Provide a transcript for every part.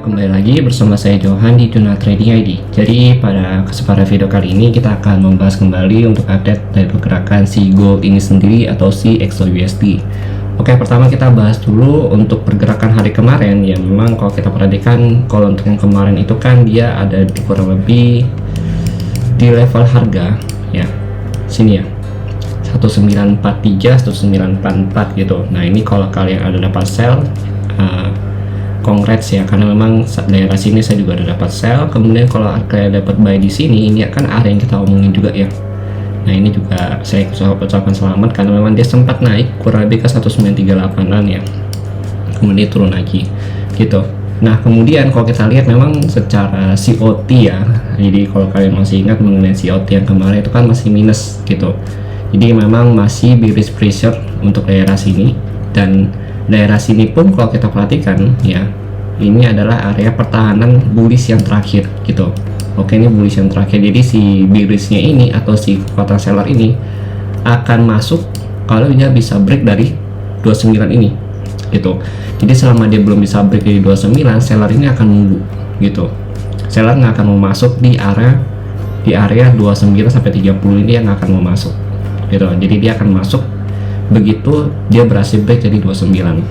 kembali lagi bersama saya Johan di Tuna Trading ID. Jadi pada kesempatan video kali ini kita akan membahas kembali untuk update dari pergerakan si gold ini sendiri atau si XAUUSD. Oke, pertama kita bahas dulu untuk pergerakan hari kemarin. Ya memang kalau kita perhatikan, kalau untuk yang kemarin itu kan dia ada di kurang lebih di level harga ya sini ya 1943 1944 gitu. Nah ini kalau kalian ada dapat sell, congrats ya, karena memang daerah sini saya juga ada dapat sell. Kemudian kalau kalian dapat buy di sini, ini kan area yang kita omongin juga ya. Nah ini juga saya ucapkan selamat karena memang dia sempat naik kurang lebih ke 1938an ya, kemudian turun lagi gitu. Nah kemudian kalau kita lihat memang secara COT ya, jadi kalau kalian masih ingat mengenai COT yang kemarin itu kan masih minus gitu. Jadi memang masih bearish pressure untuk daerah sini, dan daerah sini pun kalau kita perhatikan ya, ini adalah area pertahanan bullish yang terakhir gitu. Oke, ini bullish yang terakhir. Jadi si bearishnya ini atau si kekuatan seller ini akan masuk kalau dia bisa break dari 29 ini gitu. Jadi selama dia belum bisa break dari 29, seller ini akan nunggu gitu. Seller nggak akan mau masuk di area 29 sampai 30 ini yang akan mau masuk gitu. Jadi dia akan masuk begitu dia berhasil break jadi 29.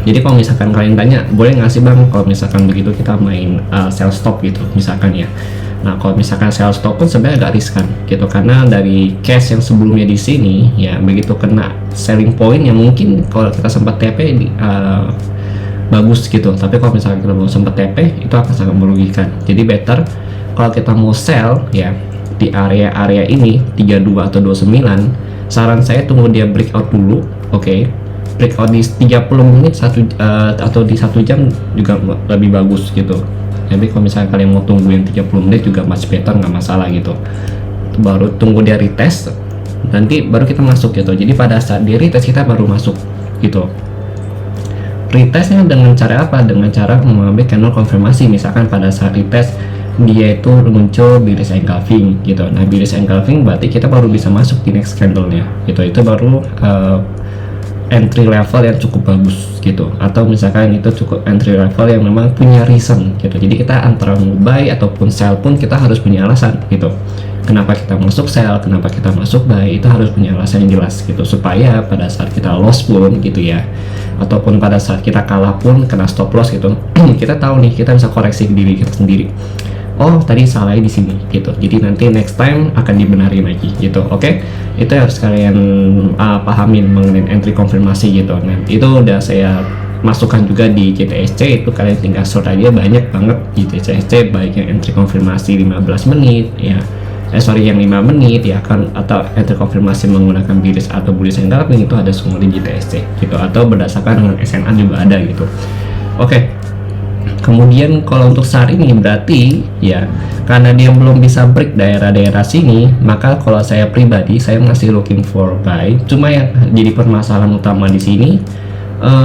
Jadi kalau misalkan kalian tanya, boleh nggak sih bang kalau misalkan begitu kita main sell stop gitu misalkan ya. Nah kalau misalkan sell stop pun sebenarnya agak riskan gitu, karena dari case yang sebelumnya di sini ya, begitu kena selling point yang mungkin kalau kita sempat TP bagus gitu, tapi kalau misalkan kita belum sempat TP itu akan sangat merugikan. Jadi better kalau kita mau sell ya di area ini 32 atau 29, saran saya tunggu dia breakout dulu. Oke, breakout di 30 menit atau di 1 jam juga lebih bagus gitu. Jadi kalau misalnya kalian mau tunggu yang 30 menit juga much better, nggak masalah gitu. Baru tunggu dia retest, nanti baru kita masuk gitu. Jadi pada saat dia retest kita baru masuk gitu. Retestnya dengan cara apa? Dengan cara mengambil candle konfirmasi. Misalkan pada saat retest dia itu muncul bearish engulfing gitu. Nah bearish engulfing berarti kita baru bisa masuk di next candle-nya gitu. Itu baru entry level yang cukup bagus gitu. Atau misalkan itu cukup entry level yang memang punya reason gitu. Jadi kita antara mau buy ataupun sell pun kita harus punya alasan gitu. Kenapa kita masuk sell, kenapa kita masuk buy, itu harus punya alasan yang jelas gitu, supaya pada saat kita loss pun gitu ya, ataupun pada saat kita kalah pun kena stop loss gitu, kita tahu nih, kita bisa koreksi diri kita sendiri. Oh tadi salahnya di sini gitu, jadi nanti next time akan dibenarin lagi gitu. Oke, itu harus kalian pahamin mengenai entry konfirmasi gitu. Nah itu udah saya masukkan juga di JTSC, itu kalian tinggal search aja, banyak banget di JTSC, baik yang entry konfirmasi 15 menit ya, yang 5 menit ya kan, atau entry konfirmasi menggunakan bearish atau bullish engulfing, itu ada semua di JTSC gitu, atau berdasarkan dengan SNA juga ada gitu. Oke. Kemudian kalau untuk saat ini berarti ya, karena dia belum bisa break daerah-daerah sini, maka kalau saya pribadi saya masih looking for buy. Cuma yang jadi permasalahan utama di sini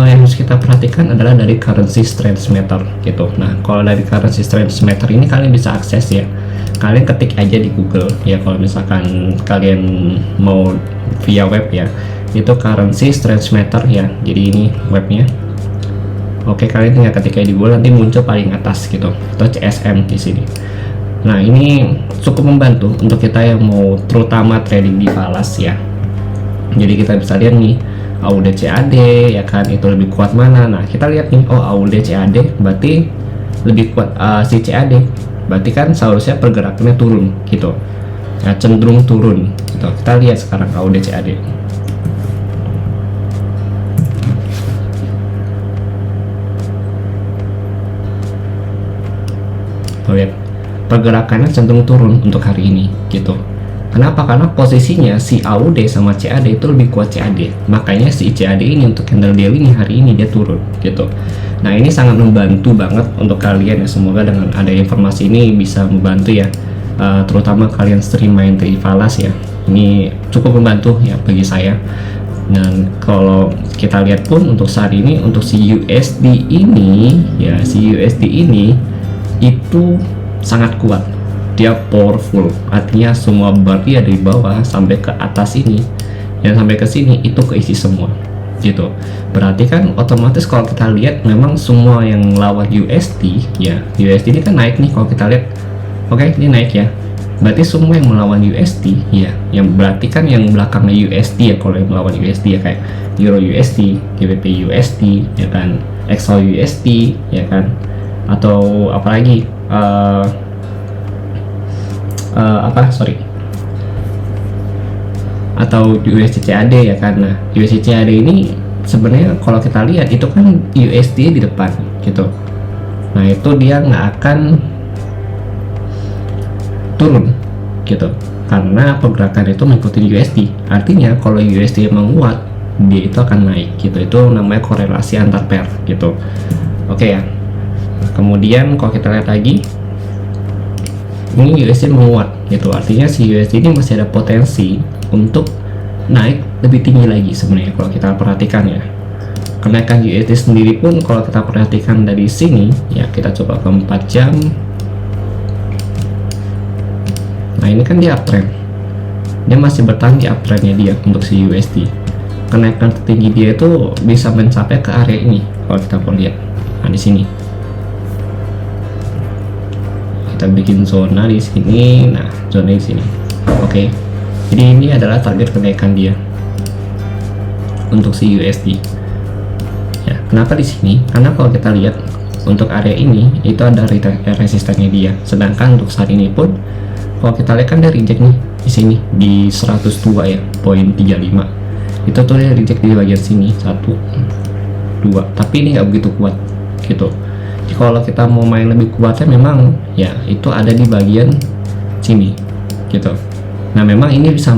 yang harus kita perhatikan adalah dari currency strength meter gitu. Nah kalau dari currency strength meter ini kalian bisa akses ya, kalian ketik aja di Google ya, kalau misalkan kalian mau via web ya, itu currency strength meter ya. Jadi ini webnya. Oke, kalian tinggal ketik di Google, nanti muncul paling atas gitu, atau CSM di sini. Nah ini cukup membantu untuk kita yang mau terutama trading di falas ya. Jadi kita bisa lihat nih AUD CAD ya kan, itu lebih kuat mana. Nah kita lihat nih, oh AUD CAD berarti lebih kuat si CAD, berarti kan seharusnya pergerakannya turun gitu ya, cenderung turun gitu. Kita lihat sekarang AUD CAD. Lihat pergerakannya cenderung turun untuk hari ini gitu. Kenapa? Karena posisinya si AUD sama CAD itu lebih kuat CAD, makanya si CAD ini untuk candle daily ini hari ini dia turun gitu. Nah ini sangat membantu banget untuk kalian ya, semoga dengan ada informasi ini bisa membantu ya, terutama kalian stream main di falas ya, ini cukup membantu ya bagi saya. Dan kalau kita lihat pun untuk saat ini, untuk si USD ini ya, si USD ini itu sangat kuat, dia powerful, artinya semua bar dia dari bawah sampai ke atas ini dan sampai ke sini itu keisi semua gitu. Berarti kan otomatis kalau kita lihat memang semua yang lawan USD ya, USD ini kan naik nih kalau kita lihat. Oke, ini naik ya. Berarti semua yang melawan USD ya, yang berarti kan yang belakangnya USD ya, kalau yang melawan USD ya kayak Euro USD, GBP USD ya kan, XAU USD ya kan, atau apalagi atau USD CAD ya kan. Nah, USD CAD ini sebenarnya kalau kita lihat itu kan USD di depan gitu. Nah, itu dia nggak akan turun gitu karena pergerakan itu mengikuti USD. Artinya kalau USD menguat, dia itu akan naik gitu. Itu namanya korelasi antar pair gitu. Oke ya. Kemudian kalau kita lihat lagi, ini USD menguat gitu. Artinya si USD ini masih ada potensi untuk naik lebih tinggi lagi sebenarnya kalau kita perhatikan ya. Kenaikan USD sendiri pun kalau kita perhatikan dari sini ya, kita coba ke 4 jam. Nah, ini kan dia uptrend, dia masih bertahan di uptrendnya dia untuk si USD. Kenaikan tertinggi dia itu bisa mencapai ke area ini kalau kita mau lihat. Nah, di sini kita bikin zona di sini. Nah, zona di sini. Oke. Jadi ini adalah target kenaikan dia untuk si USD. Ya, kenapa di sini? Karena kalau kita lihat untuk area ini itu ada resistennya dia. Sedangkan untuk saat ini pun kalau kita lihat kan dia reject nih di sini di 102 ya, poin 35. Itu tuh dia reject di bagian sini 1 2, tapi ini nggak begitu kuat gitu. Jadi kalau kita mau main lebih kuatnya memang ya itu ada di bagian sini gitu. Nah, memang ini bisa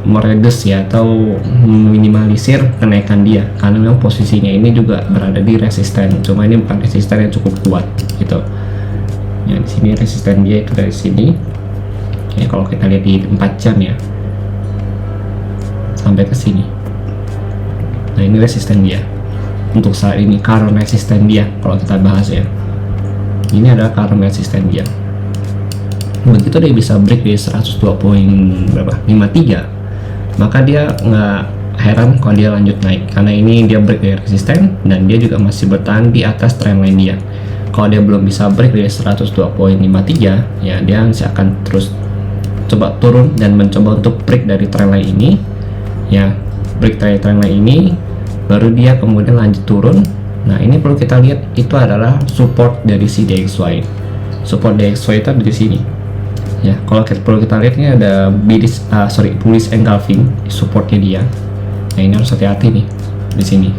mereduce ya atau meminimalisir kenaikan dia karena memang posisinya ini juga berada di resisten. Cuma ini bukan resisten yang cukup kuat gitu. Ya, di sini resisten dia itu dari sini. Ya, kalau kita lihat di 4 jam ya, sampai ke sini. Nah, ini resisten dia. Untuk saat ini current resisten dia kalau kita bahas ya. Ini adalah current resisten dia. Begitu dia bisa break di 102.53, maka dia nggak heran kalau dia lanjut naik karena ini dia break dari resisten dan dia juga masih bertahan di atas trendline dia. Kalau dia belum bisa break dari 102.53 ya, dia masih akan terus coba turun dan mencoba untuk break dari trendline ini ya, break dari trendline ini baru dia kemudian lanjut turun. Nah, ini perlu kita lihat itu adalah support dari si DXY. Support DXY itu ada di sini ya. Kalau perlu kita lihat ini ada bullish engulfing supportnya dia. Nah, ini harus hati-hati nih di sini.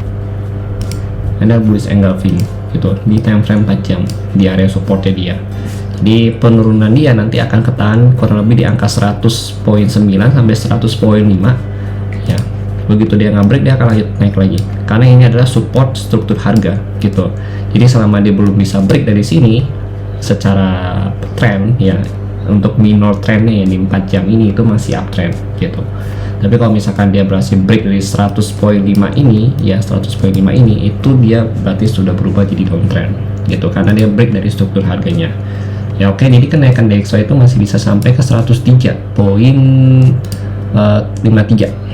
Ada bullish engulfing gitu di time frame 4 jam di area supportnya dia. Jadi penurunan dia nanti akan ketahan kurang lebih di angka 100.9 sampai 100.5 ya. Begitu dia nge-break, dia akan lanjut naik lagi karena ini adalah support struktur harga gitu. Jadi selama dia belum bisa break dari sini secara trend ya, untuk minor trendnya ya di 4 jam ini itu masih uptrend gitu. Tapi kalau misalkan dia berhasil break dari 100.5 ini ya, 100.5 ini itu dia berarti sudah berubah jadi downtrend gitu karena dia break dari struktur harganya ya. Oke, jadi kenaikan DXY itu masih bisa sampai ke 103.53.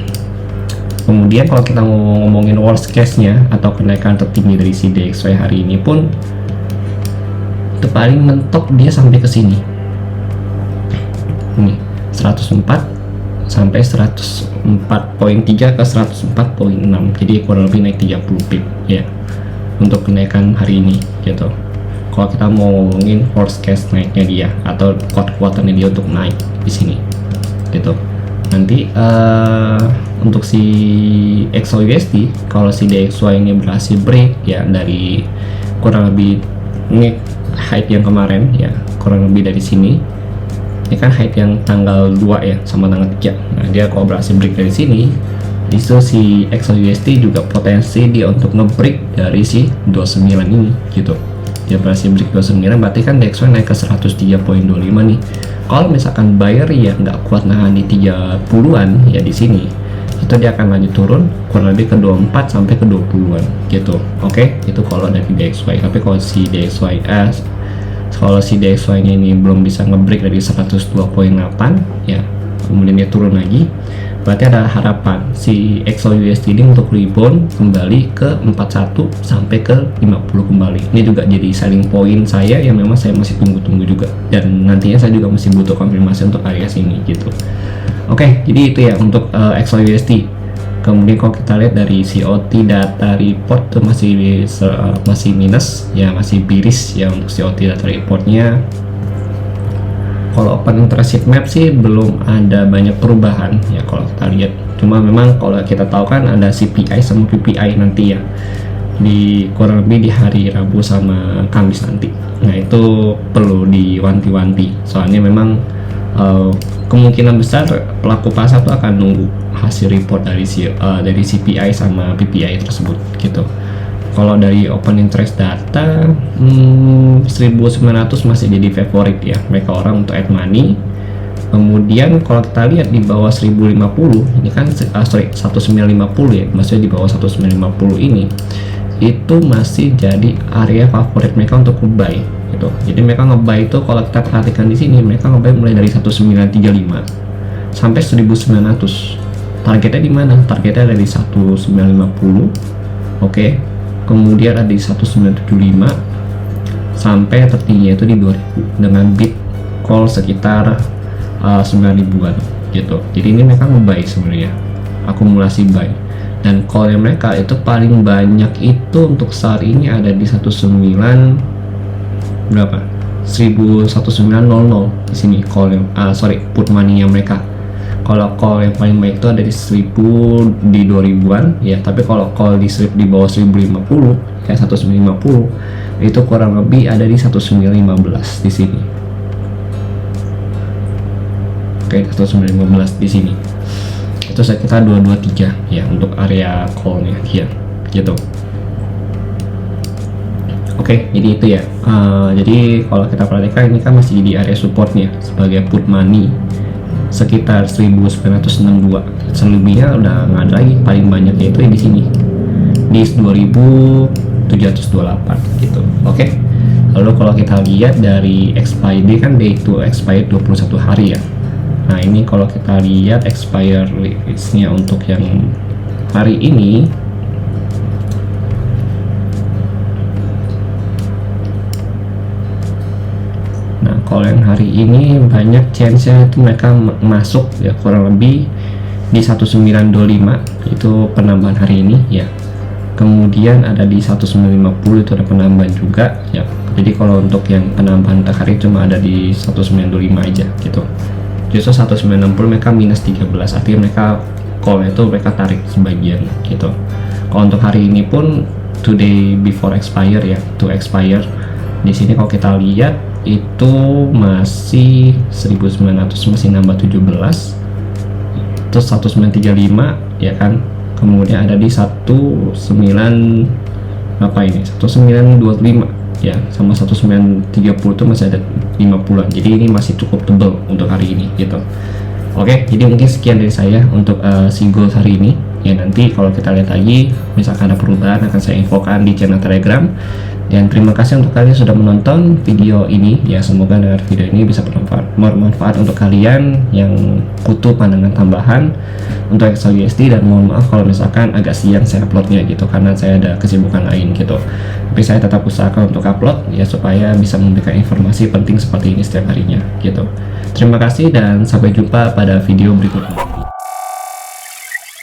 Kemudian kalau kita ngomongin worst case nya atau kenaikan tertinggi dari si DXY hari ini pun itu paling mentok dia sampai ke sini ini 104 sampai 104.3 ke 104.6, jadi kurang lebih naik 30 pip ya untuk kenaikan hari ini gitu. Kalau kita mau ngomongin worst case naiknya dia atau kuat-kuatannya dia untuk naik di sini gitu. Nanti untuk si XAU USD, kalau si DXY ini berhasil break ya dari kurang lebih ini height yang kemarin ya, kurang lebih dari sini. Ini kan height yang tanggal 2 ya sama tanggal 3. Nah, dia kalau berhasil break dari sini, itu si XAU USD juga potensi dia untuk nge-break dari si 29 ini gitu. Dia berhasil break 29, berarti kan DXY naik ke 103.25 nih. Kalau misalkan buyer ya nggak kuat nahan di 30-an ya di sini, itu dia akan lanjut turun kurang lebih ke 24 sampai ke 20-an gitu. Oke, itu kalau dari DXY. Tapi kalau si DXY nya ini belum bisa nge-break dari 102.8 ya, kemudian dia turun lagi, berarti ada harapan si XAUUSD ini untuk rebound kembali ke 41 sampai ke 50 kembali. Ini juga jadi selling point saya yang memang saya masih tunggu-tunggu juga, dan nantinya saya juga masih butuh konfirmasi untuk area sini gitu. Oke, jadi itu ya untuk XAUUSD. Kemudian kalau kita lihat dari COT data report tuh masih minus ya, masih bearish ya untuk COT data reportnya. Kalau open interest heatmap sih belum ada banyak perubahan ya kalau kita lihat. Cuma memang kalau kita tahu kan ada CPI sama PPI nanti ya, di kurang lebih di hari Rabu sama Kamis nanti. Nah itu perlu diwanti-wanti, soalnya memang kemungkinan besar pelaku pasar tuh akan nunggu hasil report dari CPI sama PPI tersebut gitu. Kalau dari open interest data 1900 masih jadi favorit ya mereka orang untuk add money. Kemudian kalau kita lihat di bawah 1050 ini kan 1950 ya, maksudnya di bawah 1950 ini itu masih jadi area favorit mereka untuk nge-buy gitu. Jadi mereka nge-buy itu kalau kita perhatikan di sini mereka nge-buy mulai dari 1935 sampai 1900. Targetnya di mana? Targetnya dari 1950. Oke. Kemudian ada di 1975 sampai tertingginya itu di 2000 dengan bid call sekitar 9.000-an gitu. Jadi ini mereka nge-buy sebenarnya, akumulasi buy, dan call yang mereka itu paling banyak itu untuk saat ini ada di 1900 di sini call yang put money yang mereka. Kalau call yang paling baik itu ada di 1000 di 2000-an ya, tapi kalau call di bawah 1050 kayak 1950 itu kurang lebih ada di 1915 di sini. Oke, 1915 di sini. Itu sekitar 223 ya untuk area call-nya ya, gitu. Oke, jadi itu ya. Jadi kalau kita perhatikan ini kan masih di area supportnya sebagai put money sekitar 1962. Selebihnya udah nggak ada lagi, paling banyaknya itu di sini di 2728 gitu. Oke. Lalu kalau kita lihat dari expiry kan day to expired 21 hari ya. Nah ini kalau kita lihat expire listnya untuk yang hari ini kalau yang hari ini banyak chance-nya itu mereka masuk ya kurang lebih di 1925 itu penambahan hari ini ya. Kemudian ada di 1950 itu ada penambahan juga ya. Jadi kalau untuk yang penambahan hari cuma ada di 1925 aja gitu. Justru 1960 mereka minus 13, artinya mereka call itu mereka tarik sebagian gitu. Kalau untuk hari ini pun today before expire ya, to expire di sini kalau kita lihat itu masih 1900 masih nambah 17, terus 1935 ya kan, kemudian ada di 19 apa ini 1925 ya, sama 1930 itu masih ada 50-an. Jadi ini masih cukup tebal untuk hari ini gitu. Oke, jadi mungkin sekian dari saya untuk si gold hari ini ya. Nanti kalau kita lihat lagi misalkan ada perubahan akan saya infokan di channel Telegram. Dan terima kasih untuk kalian sudah menonton video ini ya, semoga dengan video ini bisa bermanfaat untuk kalian yang butuh pandangan tambahan untuk XAUUSD. Dan mohon maaf kalau misalkan agak siang saya uploadnya gitu karena saya ada kesibukan lain gitu, tapi saya tetap usahakan untuk upload ya supaya bisa memberikan informasi penting seperti ini setiap harinya gitu. Terima kasih dan sampai jumpa pada video berikutnya.